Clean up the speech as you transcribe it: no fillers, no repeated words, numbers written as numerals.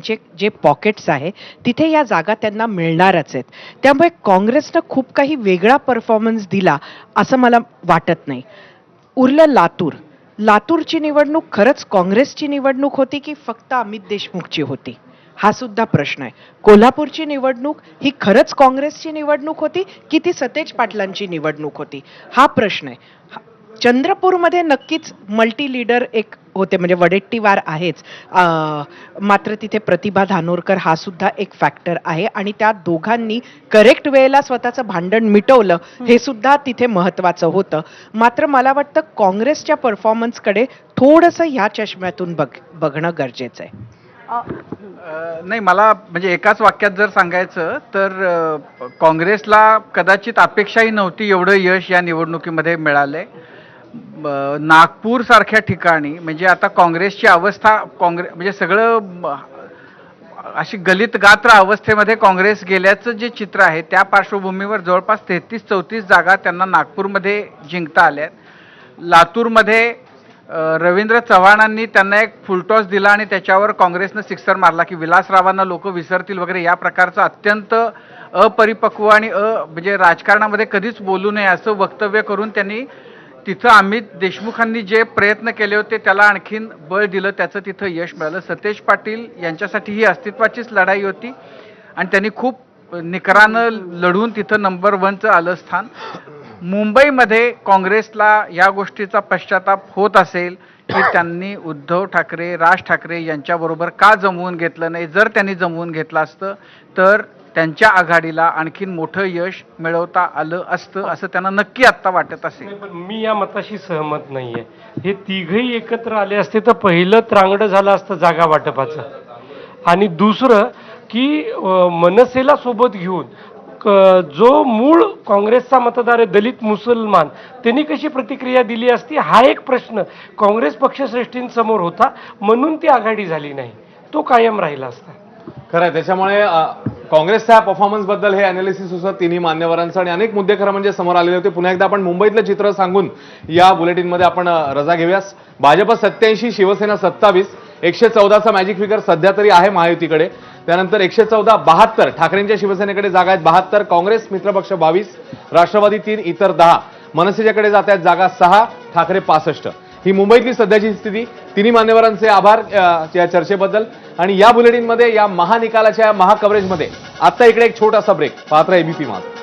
जे जे पॉकेट्स आहे तिथे या जागा त्यांना मिळणारच आहेत. त्यामुळे काँग्रेसनं खूप काही वेगळा परफॉर्मन्स दिला असं मला वाटत नाही. उरलं लातूर. लातूरची निवडणूक खरंच काँग्रेसची निवडणूक होती की फक्त अमित देशमुखची होती? हा सुद्धा प्रश्न आहे. कोल्हापूरची निवडणूक ही खरंच काँग्रेसची निवडणूक होती की ती सतेज पाटलांची निवडणूक होती? हा प्रश्न आहे. चंद्रपूरमध्ये नक्कीच मल्टी लीडर एक होते, म्हणजे वडेट्टीवार आहेच. मात्र तिथे प्रतिभा धानोरकर हा सुद्धा एक फॅक्टर आहे आणि त्या दोघांनी करेक्ट वेळेला स्वतःचं भांडण मिटवलं हे सुद्धा तिथे महत्वाचं होतं. मात्र मला वाटतं काँग्रेसच्या परफॉर्मन्सकडे थोडंसं ह्या चष्म्यातून बघणं गरजेचं आहे. नाही, मला म्हणजे एकाच वाक्यात जर सांगायचं तर काँग्रेसला कदाचित अपेक्षाही नव्हती एवढं यश या निवडणुकीमध्ये मिळालंय. नागपूर सारख्या ठिकाणी म्हणजे आता काँग्रेसची अवस्था म्हणजे सगळं अशी गलित गात्र अवस्थेमध्ये काँग्रेस गेल्याचं जे चित्र आहे त्या पार्श्वभूमीवर जवळपास 33-34 जागा त्यांना नागपूरमध्ये जिंकता आल्यात. लातूरमध्ये रवींद्र चव्हाणांनी त्यांना एक फुलटॉस दिला आणि त्याच्यावर काँग्रेसनं सिक्सर मारला की विलासरावांना लोक विसरतील वगैरे या प्रकारचं अत्यंत अपरिपक्व आणि म्हणजे राजकारणामध्ये कधीच बोलू नये असं वक्तव्य करून त्यांनी तिथं अमित देशमुखांनी जे प्रयत्न केले होते त्याला आणखीन बळ दिलं, त्याचं तिथं यश मिळालं. सतेज पाटील यांच्यासाठी ही अस्तित्वाचीच लढाई होती आणि त्यांनी खूप निकरानं लढून तिथं नंबर 1चं आलं स्थान. मुंबईमध्ये काँग्रेसला या गोष्टीचा पश्चाताप होत असेल की त्यांनी उद्धव ठाकरे, राज ठाकरे यांच्याबरोबर का जमवून घेतलं नाही. जर त्यांनी जमवून घेतलं असतं तर त्यांच्या आघाडीला आणखीन मोठं यश मिळवता आलं असतं असं त्यांना नक्की आत्ता वाटत असेल. पण मी या मताशी सहमत नाहीये. हे तिघही एकत्र आले असते तर पहिलं त्रांगडं झालं असतं जागा वाटपाचं. आणि दुसरं की मनसेला सोबत घेऊन जो मूळ काँग्रेसचा मतदार आहे दलित मुसलमान त्यांनी कशी प्रतिक्रिया दिली असती हा एक प्रश्न काँग्रेस पक्षश्रेष्ठींसमोर होता, म्हणून ती आघाडी झाली नाही. तो कायम राहिला असता. खरं आहे. त्याच्यामुळे काँग्रेसच्या परफॉर्मन्सबद्दल हे अनालिसिस होतं तिन्ही मान्यवरांचं आणि अनेक मुद्दे खरं म्हणजे समोर आलेले होते. पुन्हा एकदा आपण मुंबईतलं चित्र सांगून या बुलेटिनमध्ये आपण रजा घेऊयास. भाजप 87, शिवसेना 27, 114चा मॅजिक फिगर सध्या तरी आहे महायुतीकडे. त्यानंतर 114, 72 ठाकरेंच्या शिवसेनेकडे जागा आहेत 72, काँग्रेस मित्रपक्ष 22, राष्ट्रवादी 3, इतर 10, मनसेच्याकडे जात आहेत जागा 6, ठाकरे 65. ही मुंबईतली सध्याची स्थिती. तिन्ही मान्यवरांचे आभार या चर्चेबद्दल. आणि या बुलेटिनमध्ये या महानिकालाच्या महाकव्हरेजमध्ये आता इकडे एक छोटासा ब्रेक. पाहत रहा एबीपी माझा.